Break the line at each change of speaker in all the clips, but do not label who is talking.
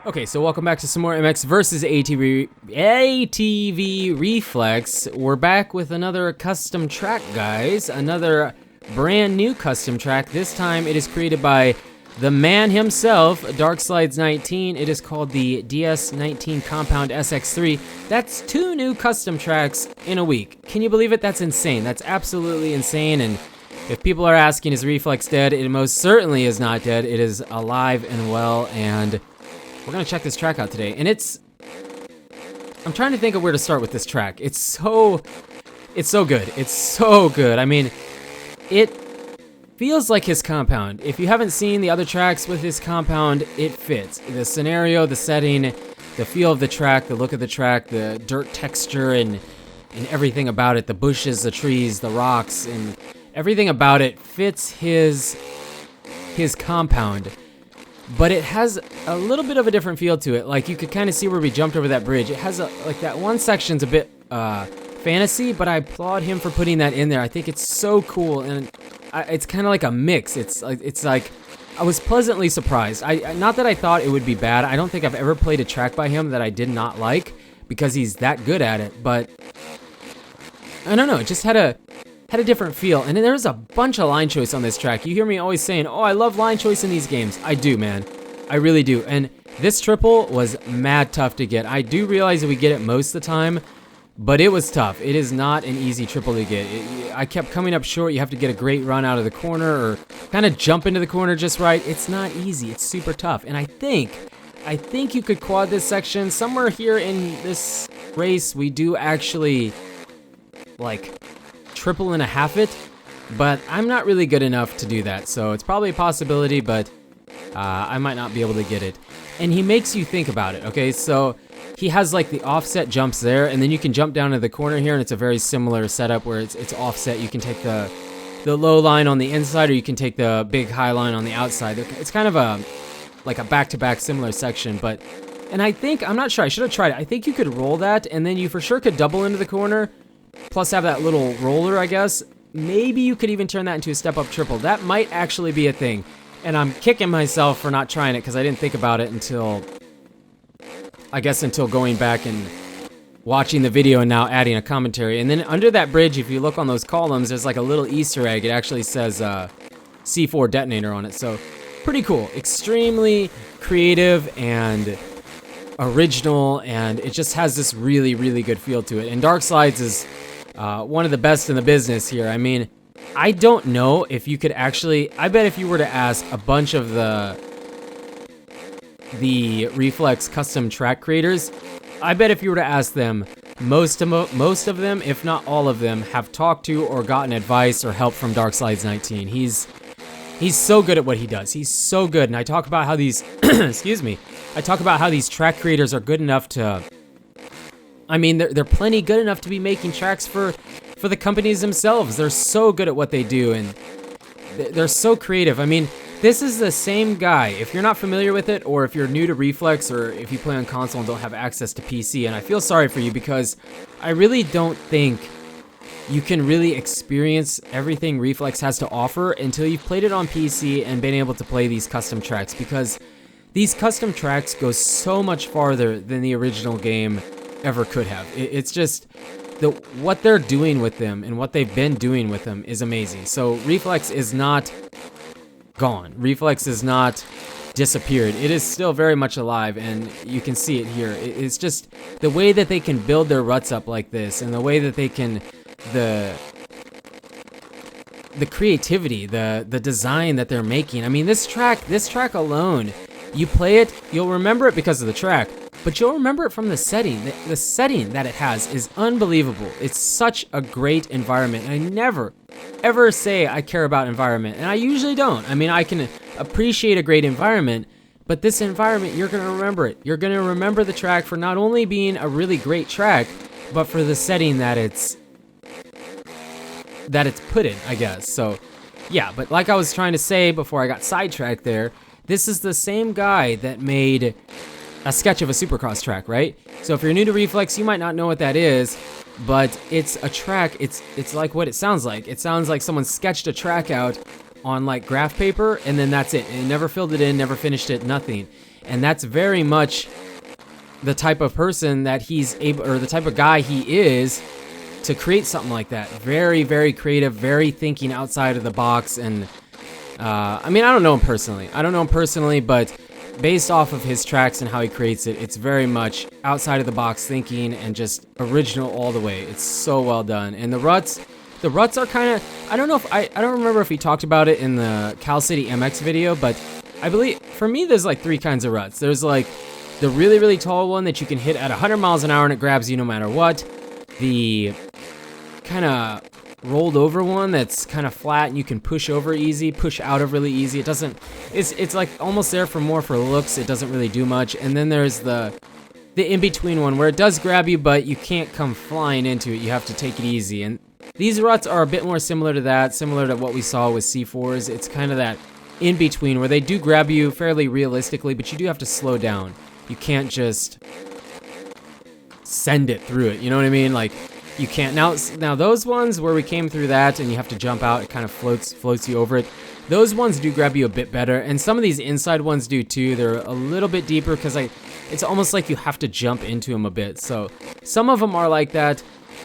Okay, so welcome back to some more MX versus ATV Reflex. We're back with another custom track, guys. Another brand new custom track. This time it is created by the man himself, Darkslides19. It is called the DS19 Compound SX3. That's 2 new custom tracks in a week. Can you believe it? That's insane. That's absolutely insane. And if people are asking, is Reflex dead? It most certainly is not dead. It is alive and well, and we're gonna check this track out today. And I'm trying to think of where to start with this track. It's so good. It's so good. I mean, it feels like his compound. If you haven't seen the other tracks with his compound, it fits. The scenario, the setting, the feel of the track, the look of the track, the dirt texture, and everything about it, the bushes, the trees, the rocks, and everything about it fits his compound. But it has a little bit of a different feel to it. Like, you could kind of see where we jumped over that bridge. It has like that one section's a bit fantasy, but I applaud him for putting that in there. I think it's so cool, and it's kind of like a mix. It's like I was pleasantly surprised. Not that I thought it would be bad. I don't think I've ever played a track by him that I did not like because he's that good at it. But I don't know. It just had a different feel. And then there's a bunch of line choice on this track. You hear me always saying, oh, I love line choice in these games. I do, man. I really do. And this triple was mad tough to get. I do realize that we get it most of the time, but it was tough. It is not an easy triple to get. I kept coming up short. You have to get a great run out of the corner or kind of jump into the corner just right. It's not easy. It's super tough. And I think you could quad this section. Somewhere here in this race, we do actually, like, triple and a half it, but I'm not really good enough to do that, so it's probably a possibility, but I might not be able to get it. And he makes you think about it, okay? So he has like the offset jumps there, and then you can jump down to the corner here, and it's a very similar setup where it's offset. You can take the low line on the inside, or you can take the big high line on the outside. It's kind of like a back-to-back similar section, but, and I think, I'm not sure, I should have tried it. I think you could roll that, and then you for sure could double into the corner, plus have that little roller, I guess. Maybe you could even turn that into a step-up triple. That might actually be a thing. And I'm kicking myself for not trying it because I didn't think about it until going back and watching the video and now adding a commentary. And then under that bridge, if you look on those columns, there's like a little Easter egg. It actually says C4 detonator on it. So pretty cool. Extremely creative and original, and it just has this really, really good feel to it. And Darkslides is one of the best in the business here. I mean, I don't know if you could actually, I bet if you were to ask a bunch of the Reflex custom track creators, I bet if you were to ask them, most of them, if not all of them, have talked to or gotten advice or help from Darkslides19. He's so good at what he does. He's so good. And I talk about how these, excuse me, I talk about how these track creators are good enough to, I mean, they're plenty good enough to be making tracks for the companies themselves. They're so good at what they do, and they're so creative. I mean, this is the same guy. If you're not familiar with it, or if you're new to Reflex, or if you play on console and don't have access to PC, and I feel sorry for you because I really don't think you can really experience everything Reflex has to offer until you've played it on PC and been able to play these custom tracks, because these custom tracks go so much farther than the original game ever could have. It's just what they're doing with them and what they've been doing with them is amazing. So Reflex is not gone. Reflex is not disappeared. It is still very much alive, and you can see it here. It's just the way that they can build their ruts up like this, and the way that they can, the creativity, the design that they're making. I mean, this track alone, you play it, you'll remember it because of the track, but you'll remember it from the setting. The setting that it has is unbelievable. It's such a great environment, and I never, ever say I care about environment, and I usually don't. I mean, I can appreciate a great environment, but this environment, you're going to remember it. You're going to remember the track for not only being a really great track, but for the setting that it's put in, I guess. So, yeah, but like I was trying to say before I got sidetracked there, this is the same guy that made a sketch of a Supercross track, right? So if you're new to Reflex, you might not know what that is, but it's a track. It's like what it sounds like. It sounds like someone sketched a track out on like graph paper, and then that's it. And he never filled it in, never finished it, nothing. And that's very much the type of person that he's able, or the type of guy he is, to create something like that. Very, very creative, very thinking outside of the box. And I mean, I don't know him personally, but based off of his tracks and how he creates it, it's very much outside of the box thinking and just original all the way. It's so well done. And the ruts are kind of, I don't remember if he talked about it in the Cal City MX video, but I believe for me there's like 3 kinds of ruts. There's like the really, really tall one that you can hit at 100 miles an hour and it grabs you no matter what. The kind of rolled over one that's kind of flat and you can push over easy, push out of really easy. It's like almost there for more for looks. It doesn't really do much. And then there's the in-between one where it does grab you, but you can't come flying into it. You have to take it easy. And these ruts are a bit more similar to that, similar to what we saw with C4s. It's kind of that in-between where they do grab you fairly realistically, but you do have to slow down. You can't just send it through it. You know what I mean? Like, you can't. Now those ones where we came through that and you have to jump out, it kind of floats you over it. Those ones do grab you a bit better, and some of these inside ones do too. They're a little bit deeper because it's almost like you have to jump into them a bit. So some of them are like that.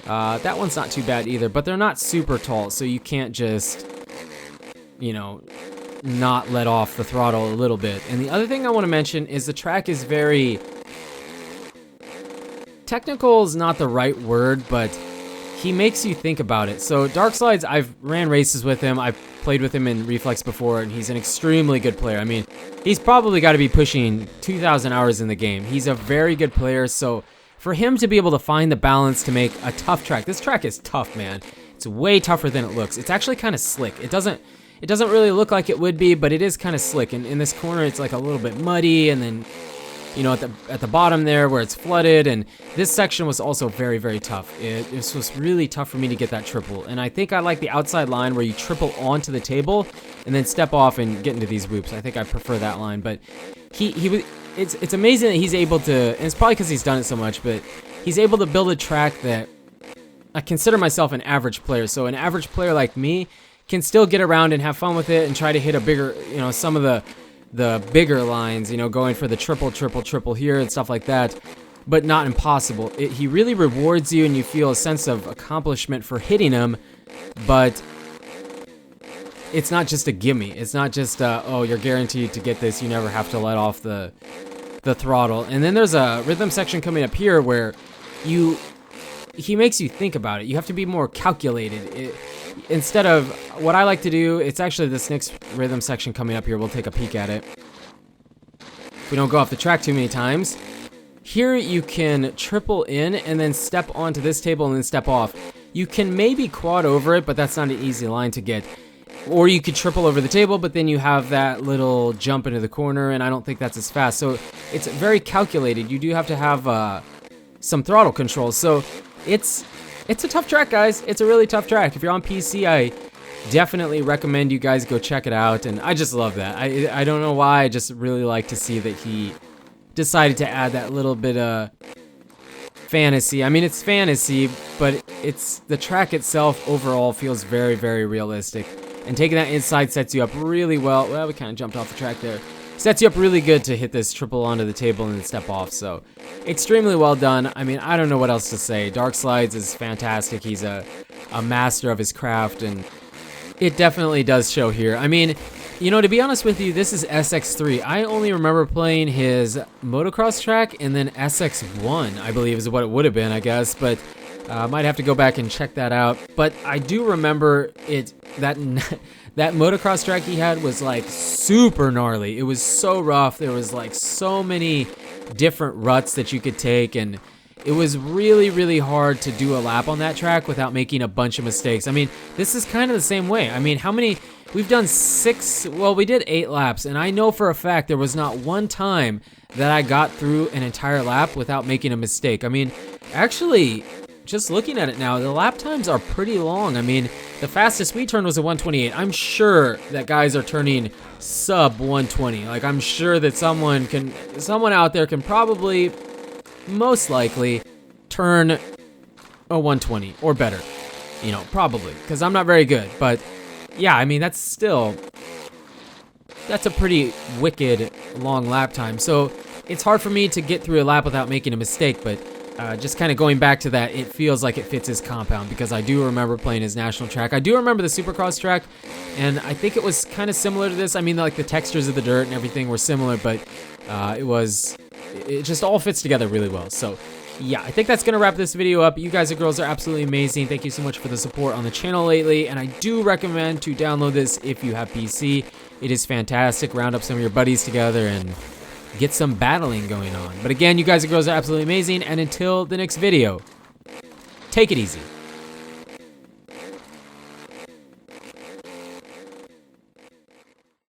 That one's not too bad either, but they're not super tall, so you can't just, you know, not let off the throttle a little bit. And the other thing I want to mention is the track is very... technical is not the right word, but he makes you think about it. So Dark Slides, I've ran races with him. I've played with him in Reflex before, and he's an extremely good player. I mean, he's probably got to be pushing 2,000 hours in the game. He's a very good player, so for him to be able to find the balance to make a tough track, this track is tough, man. It's way tougher than it looks. It's actually kind of slick. It doesn't really look like it would be, but it is kind of slick. And in this corner, it's like a little bit muddy, and then, you know, at the bottom there where it's flooded, and this section was also very, very tough. This was really tough for me to get that triple, and I think I like the outside line where you triple onto the table and then step off and get into these whoops. I think I prefer that line, but it's amazing that he's able to, and it's probably because he's done it so much, but he's able to build a track that I consider myself an average player. So an average player like me can still get around and have fun with it and try to hit a bigger, you know, some of the bigger lines, you know, going for the triple here and stuff like that, but not impossible. He really rewards you and you feel a sense of accomplishment for hitting him, but it's not just a gimme. It's not just, oh, you're guaranteed to get this. You never have to let off the throttle. And then there's a rhythm section coming up here where he makes you think about it. You have to be more calculated. Instead of what I like to do, it's actually this next rhythm section coming up here. We'll take a peek at it. We don't go off the track too many times. Here you can triple in and then step onto this table and then step off. You can maybe quad over it, but that's not an easy line to get. Or you could triple over the table, but then you have that little jump into the corner, and I don't think that's as fast. So it's very calculated. You do have to have some throttle control. So it's a tough track, guys. It's a really tough track. If you're on PC, I definitely recommend you guys go check it out, and I just love that. I don't know why, I just really like to see that he decided to add that little bit of fantasy. I mean, it's fantasy, but it's the track itself overall feels very, very realistic. And taking that inside sets you up really well. Well, we kind of jumped off the track there. Sets you up really good to hit this triple onto the table and then step off. So, extremely well done. I mean, I don't know what else to say. Dark Slides is fantastic. He's a master of his craft, and it definitely does show here. I mean, you know, to be honest with you, this is SX3. I only remember playing his motocross track, and then SX1, I believe, is what it would have been, I guess. But might have to go back and check that out. But I do remember that motocross track he had was like super gnarly. It was so rough. There was like so many different ruts that you could take, and it was really, really hard to do a lap on that track without making a bunch of mistakes. I mean, this is kind of the same way. I mean, we've done we did 8 laps, and I know for a fact there was not one time that I got through an entire lap without making a mistake. I mean, actually, just looking at it now, the lap times are pretty long. I mean, the fastest we turned was a 128. I'm sure that guys are turning sub 120. Like, I'm sure that someone out there can probably, most likely, turn a 120 or better. You know, probably, because I'm not very good. But yeah, I mean, that's a pretty wicked long lap time. So it's hard for me to get through a lap without making a mistake, but just kind of going back to that, it feels like it fits his compound because I do remember playing his national track. I do remember the Supercross track, and I think it was kind of similar to this. I mean, like the textures of the dirt and everything were similar, but it just all fits together really well. So yeah, I think that's going to wrap this video up. You guys and girls are absolutely amazing. Thank you so much for the support on the channel lately, and I do recommend to download this if you have PC. It is fantastic. Round up some of your buddies together and get some battling going on. But again, you guys and girls are absolutely amazing, and until the next video, take it easy.